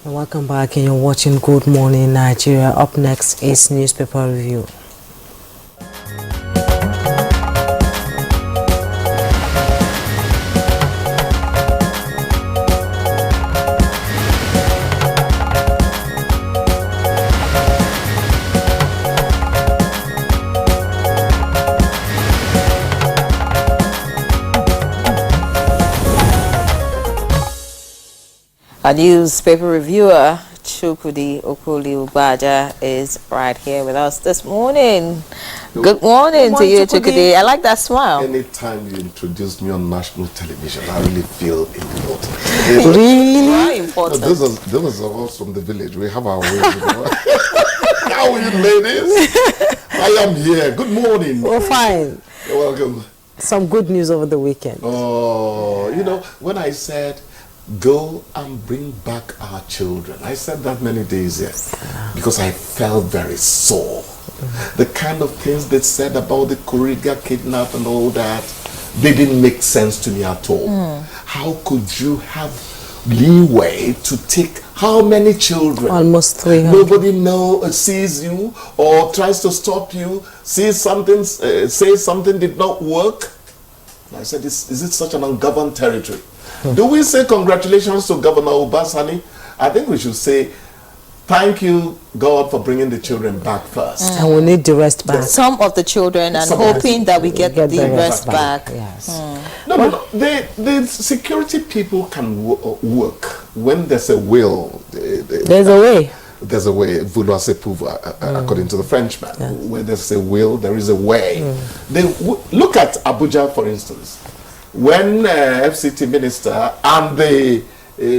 Welcome back, and you're watching Good Morning Nigeria. Up next is newspaper review. Our newspaper reviewer, Chukwudi Abuja, is right here with us this morning. Good morning to you, Chukwudi. I like that smile. Anytime you introduce me on national television, I really feel important. Really? Very important. No, those are us from the village. We have our ways. How are you, ladies? I am here. Good morning. We're fine. You're welcome. Some good news over the weekend. Oh, you know, when I said, go and bring back our children, I said that many days, yes, because I felt very sore. The kind of things they said about the Kuriga kidnap and all that, they didn't make sense to me at all. How could you have leeway to take how many children? Almost 300. Nobody sees you or tries to stop you, sees something, says something did not work. And I said, is it such an ungoverned territory? Do we say congratulations to Governor Obasani? I think we should say thank you, God, for bringing the children back first. And we need the rest back. Some of the children, and hoping that we get the rest back. Yes. No. The security people can work when there's a will. There's a way. There's a way, vouloir se pouvoir, according to the Frenchman. Where there's a will, there is a way. Look at Abuja, for instance. When FCT minister and the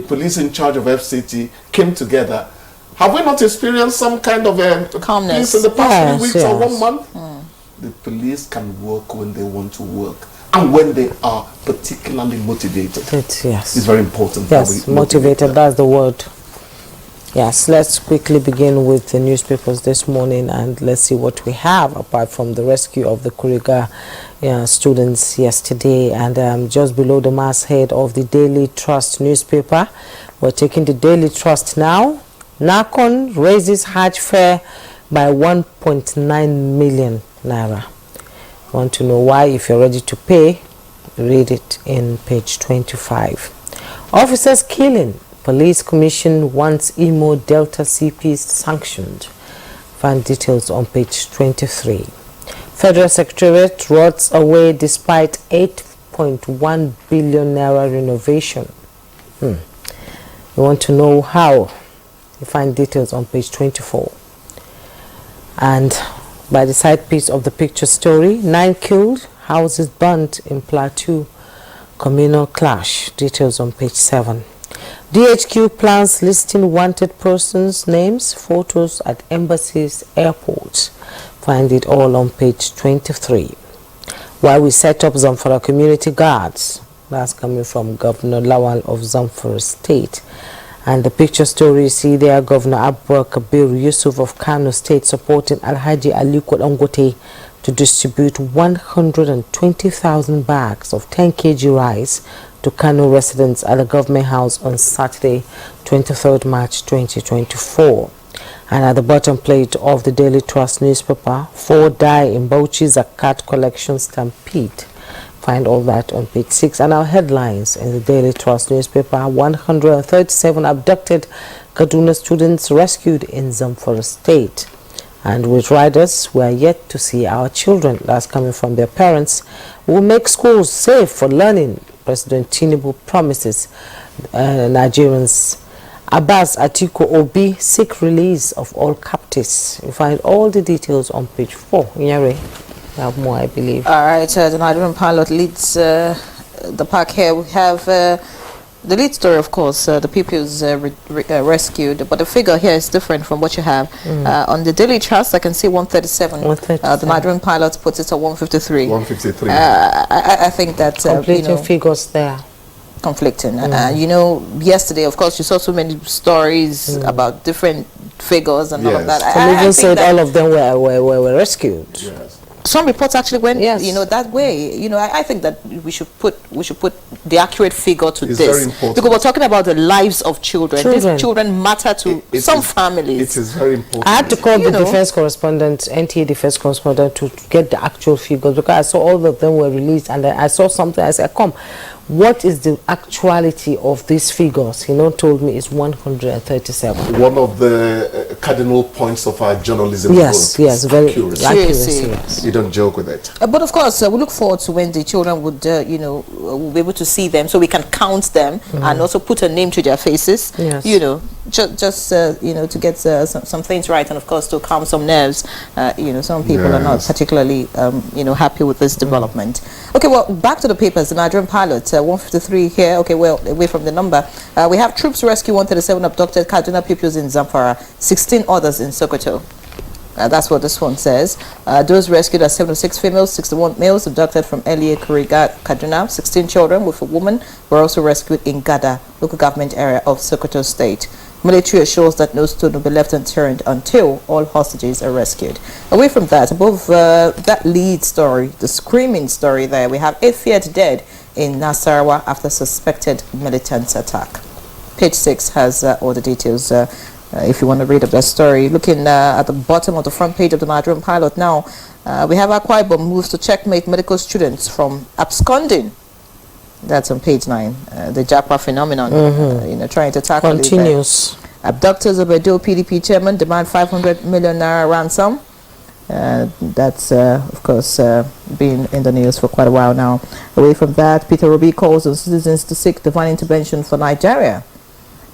police in charge of FCT came together, have we not experienced some kind of calmness peace in the past 3 weeks or 1 month? The police can work when they want to work and when they are particularly motivated. Yes. It's very important. Yes, motivated, that's the word. Yes, let's quickly begin with the newspapers this morning, and let's see what we have apart from the rescue of the Kuriga students yesterday. And just below the masthead of the Daily Trust newspaper, we're taking the Daily Trust now. Nakon raises Hajj fare by 1.9 million naira. Want to know why? If you're ready to pay, read it in page 25. Officers killing. Police Commission wants Imo Delta CPs sanctioned. Find details on page 23. Federal Secretariat rots away despite 8.1 billion naira renovation. You want to know how? You find details on page 24. And by the side piece of the picture story, 9 killed, houses burnt in Plateau, communal clash. Details on page 7. DHQ plans listing wanted persons' names, photos at embassies, airports. Find it all on page 23. While we set up Zamfara community guards, that's coming from Governor Lawal of Zamfara State. And the picture story, you see there, Governor Abba Kabir Yusuf of Kano State supporting Alhaji Aliko Dangote to distribute 120,000 bags of 10 kg rice to Kano residents at the government house on Saturday, 23rd March 2024. And at the bottom plate of the Daily Trust newspaper, 4 die in Bauchi's Zakat collection stampede. Find all that on page 6. And our headlines in the Daily Trust newspaper: 137 abducted Kaduna students rescued in Zamfara State. And with riders, we are yet to see our children, that's coming from their parents, will make schools safe for learning. President Tinubu promises Nigerians. Abbas Atiku Obi seek release of all captives. You find all the details on page 4. Nyare, you have more, I believe. All right, the Nigerian pilot leads the pack here. We have the lead story, of course, the pupils rescued, but the figure here is different from what you have. On the Daily Trust, I can see 137. The Nigerian pilot puts it at 153. 153. I think that conflicting figures there. Conflicting. You know, yesterday, of course, you saw so many stories about different figures and all of that. Some even said all of them were rescued. Yes. some reports actually went, Yes. that way. I think that we should put the accurate figure to It's this, very important. because we're talking about the lives of children. These children matter to some families. It is very important. I had to call the defense correspondent, NTA defense correspondent, to get the actual figures, because I saw all of them were released, and then I saw something. I said, "Come, what is the actuality of these figures?" He told me it's 137. One of the cardinal points of our journalism. Yes, is very accuracy. accuracy. Yes. You don't joke with it. But of course, we look forward to when the children would, will be able to see them, so we can count them and also put a name to their faces. Yes. Just to get some things right, and of course to calm some nerves. Some people are not particularly, happy with this development. Okay, well, back to the papers. The Nigerian pilot, 153 here. Okay, well, away from the number, we have troops rescue 137 abducted Kaduna pupils in Zamfara, 16 others in Sokoto. That's what this one says. Those rescued are 76 females, 61 males abducted from earlier Kuriga, Kaduna. 16 children with a woman were also rescued in Gada, local government area of Sokoto State. Military assures that no stone will be left unturned until all hostages are rescued. Away from that, above that lead story, the screaming story there, we have 8 feared dead in Nasarawa after suspected militant attack. Page 6 has all the details. If you want to read up that story. Looking at the bottom of the front page of the Nigerian pilot now, we have Akwa Ibom moves to checkmate medical students from absconding. That's on page 9. The Japa phenomenon, trying to tackle continues. it. Abductors of Edo PDP chairman demand 500 million naira ransom. That's, of course, been in the news for quite a while now. Away from that, Peter Obi calls on citizens to seek divine intervention for Nigeria.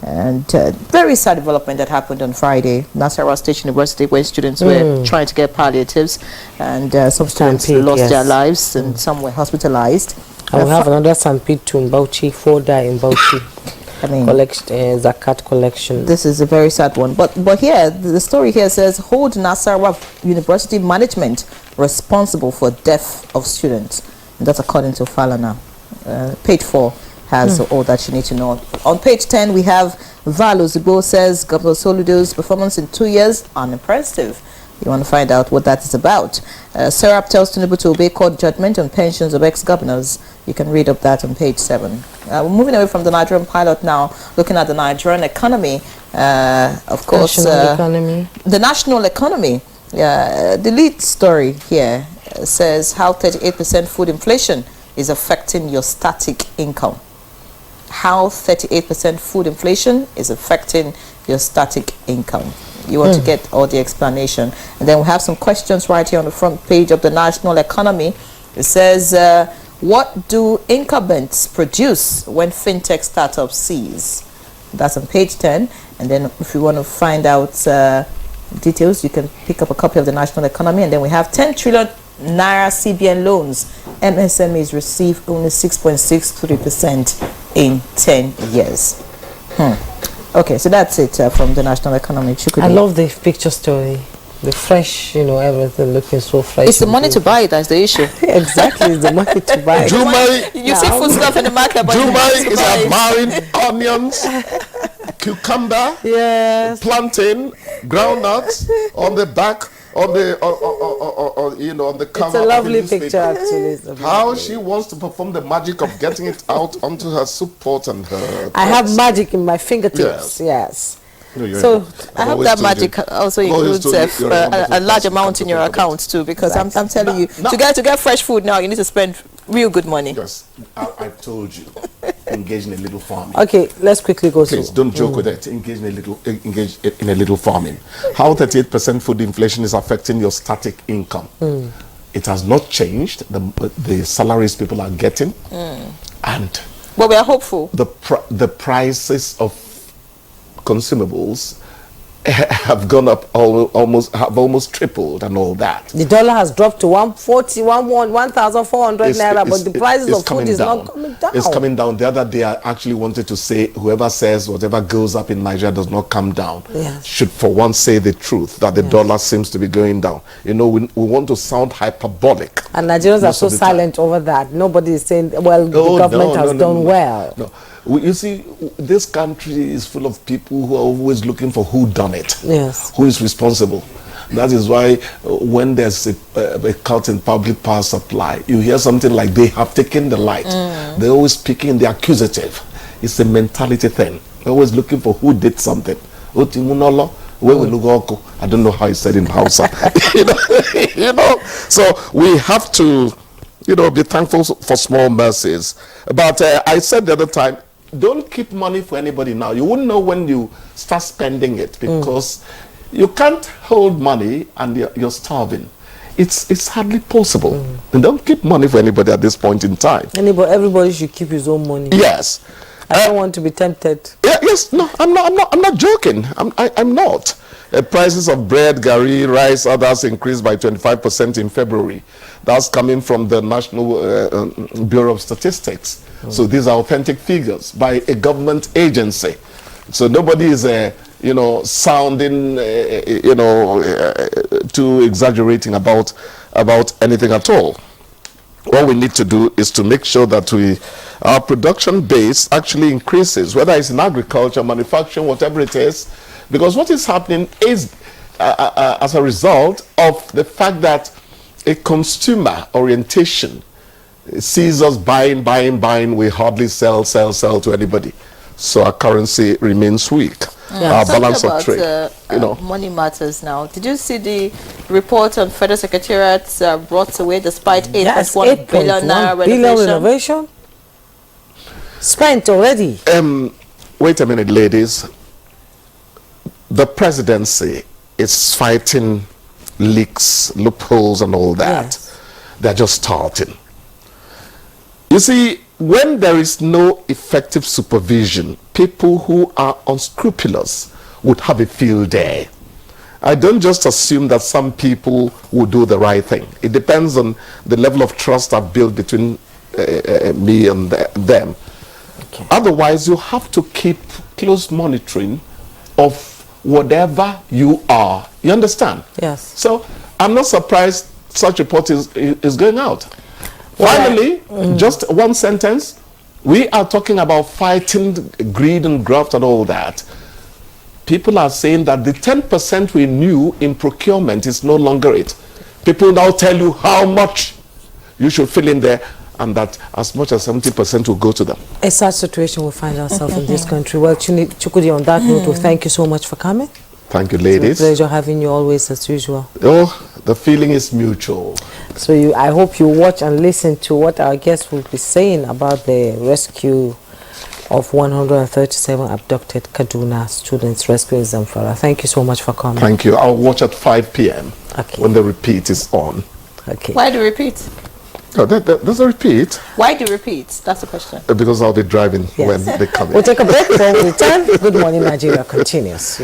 And very sad development that happened on Friday, Nasarawa State University, where students were trying to get palliatives, and some students lost their lives, and some were hospitalized. And we have another stampede too in Bauchi, 4 die in Bauchi. Zakat collection. This is a very sad one. But here, the story here says, hold Nasarawa University management responsible for death of students. And that's according to Falana. Page 4 has all that you need to know. On page 10, we have Val Ozigbo says Governor Soludo's performance in 2 years unimpressive. You want to find out what that is about. Serap tells Tinubu to obey court judgment on pensions of ex-governors. You can read up that on page 7. We're moving away from the Nigerian pilot now, looking at the Nigerian economy. Of course, the national economy. The lead story here says how 38% food inflation is affecting your static income. How 38% food inflation is affecting your static income. You want to get all the explanation. And then we have some questions right here on the front page of the national economy. It says, what do incumbents produce when fintech startups seize? That's on page 10. And then if you want to find out details, you can pick up a copy of the national economy. And then we have 10 trillion Naira CBN loans. MSMEs receive only 6.63% in 10 years. Okay, so that's it from the national economy. I love the picture story. The fresh, everything looking so fresh. It's the money to buy it, that's the issue. Exactly, it's the money to buy it. You see food stuff in the market, but Jumai is admiring onions, cucumber, plantain, groundnuts on the back, on the cover. It's a lovely of the picture, actually. How she wants to perform the magic of getting it out onto her soup pot and her. I have magic in my fingertips. Yes. So I hope that magic also includes a large amount in your account too, because I'm telling you, to get fresh food now, you need to spend real good money. Yes, I've told you, engage in a little farming. Okay, let's quickly go. Please don't joke with it. Engage in a little farming. How 38% food inflation is affecting your static income? It has not changed. The salaries people are getting, and we are hopeful. The prices of consumables have gone up almost tripled and all that. The dollar has dropped to 140, 1,400 naira, but the prices of food is not coming down. It's coming down. The other day I actually wanted to say whoever says whatever goes up in Nigeria does not come down should for once say the truth, that the dollar seems to be going down. We want to sound hyperbolic. And Nigerians are so silent over that. Nobody is saying, well, the government has done well. No. You see, this country is full of people who are always looking for who done it. Yes. Who is responsible. That is why when there's a cut in public power supply, you hear something like they have taken the light. They're always speaking in the accusative. It's a mentality thing. They're always looking for who did something. Where we look, I don't know how you said in Hausa. you know. So we have to, be thankful for small mercies. But I said the other time, don't keep money for anybody now. You wouldn't know when you start spending it, because you can't hold money and you're starving. It's hardly possible. And don't keep money for anybody at this point in time. Everybody should keep his own money. Yes. I don't want to be tempted. Yes, no, I'm not joking. I'm not. Prices of bread, gari, rice, others increased by 25% in February. That's coming from the National Bureau of Statistics. So these are authentic figures by a government agency. So nobody is, sounding, too exaggerating about anything at all. What we need to do is to make sure that our production base actually increases, whether it's in agriculture, manufacturing, whatever it is, because what is happening is as a result of the fact that a consumer orientation sees us buying, we hardly sell to anybody. So our currency remains weak. Our balance of trade. Money matters now. Did you see the report on Federal Secretariat's brought away despite 8.1 billion naira renovation? Spent already. Wait a minute, ladies. The presidency is fighting leaks, loopholes, and all that. Yes. They're just starting. You see, when there is no effective supervision, people who are unscrupulous would have a field day. I don't just assume that some people will do the right thing. It depends on the level of trust I've built between me and them. Okay. Otherwise, you have to keep close monitoring of whatever you are. You understand? Yes. So I'm not surprised such report is going out. Finally, just one sentence. We are talking about fighting greed and graft and all that. People are saying that the 10% we knew in procurement is no longer it. People now tell you how much you should fill in there, and that as much as 70% will go to them. A sad situation we find ourselves in this country. Well, Chukudi, on that note, we thank you so much for coming. Thank you, ladies. It's a pleasure having you always, as usual. Oh, the feeling is mutual. So I hope you watch and listen to what our guests will be saying about the rescue of 137 abducted Kaduna students rescued in Zamfara. Thank you so much for coming. Thank you. I'll watch at 5 p.m. Okay. when the repeat is on. Okay. Why the repeat? Oh, there's a repeat. Why the repeat? That's the question. Because I'll be driving when they come in. We'll take a break. When we return, Good Morning Nigeria continues.